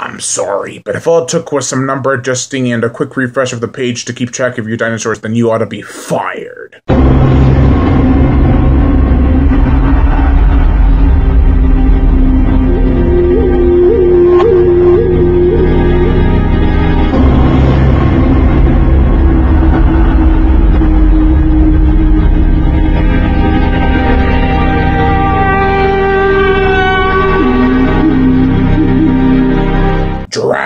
I'm sorry, but if all it took was some number adjusting and a quick refresh of the page to keep track of your dinosaurs, then you ought to be fired.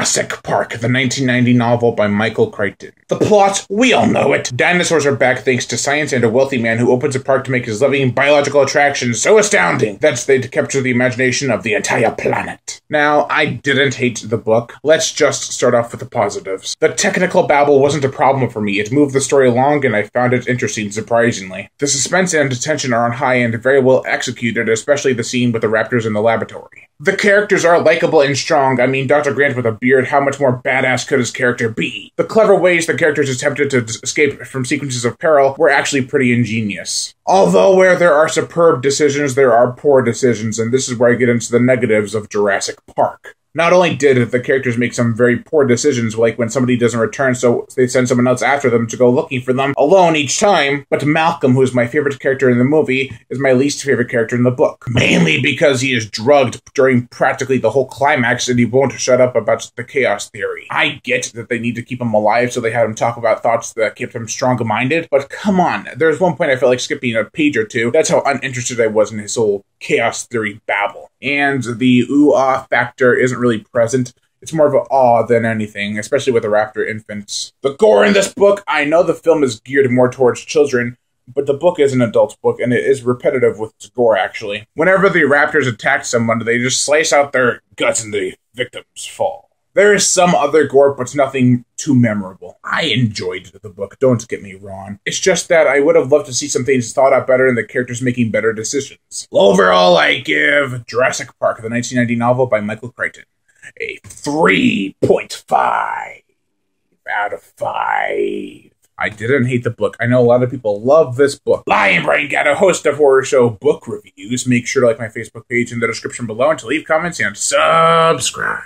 Jurassic Park, the 1990 novel by Michael Crichton. The plot, we all know it. Dinosaurs are back thanks to science and a wealthy man who opens a park to make his living biological attractions so astounding that they'd capture the imagination of the entire planet. Now, I didn't hate the book. Let's just start off with the positives. The technical babble wasn't a problem for me. It moved the story along and I found it interesting, surprisingly. The suspense and tension are on high and very well executed, especially the scene with the raptors in the laboratory. The characters are likable and strong. I mean, Dr. Grant with a beard, how much more badass could his character be? The clever ways the characters attempted to escape from sequences of peril were actually pretty ingenious. Although where there are superb decisions, there are poor decisions, and this is where I get into the negatives of Jurassic Park. Not only did the characters make some very poor decisions, like when somebody doesn't return, so they send someone else after them to go looking for them alone each time, but Malcolm, who is my favorite character in the movie, is my least favorite character in the book. Mainly because he is drugged during practically the whole climax and he won't shut up about the chaos theory. I get that they need to keep him alive, so they had him talk about thoughts that kept him strong-minded, but come on, there's one point I felt like skipping a page or two. That's how uninterested I was in his whole chaos theory babble. And the ooh-ah factor isn't really present. It's more of an awe than anything, especially with the raptor infants. The gore in this book, I know the film is geared more towards children, but the book is an adult book, and it is repetitive with its gore, actually. Whenever the raptors attack someone, they just slice out their guts and the victims fall. There is some other gore, but nothing too memorable. I enjoyed the book, don't get me wrong. It's just that I would have loved to see some things thought out better and the characters making better decisions. Overall, I give Jurassic Park, the 1990 novel by Michael Crichton, a 3.5 out of 5. I didn't hate the book. I know a lot of people love this book. Lion Brain got a host of horror show book reviews. Make sure to like my Facebook page in the description below and to leave comments and subscribe.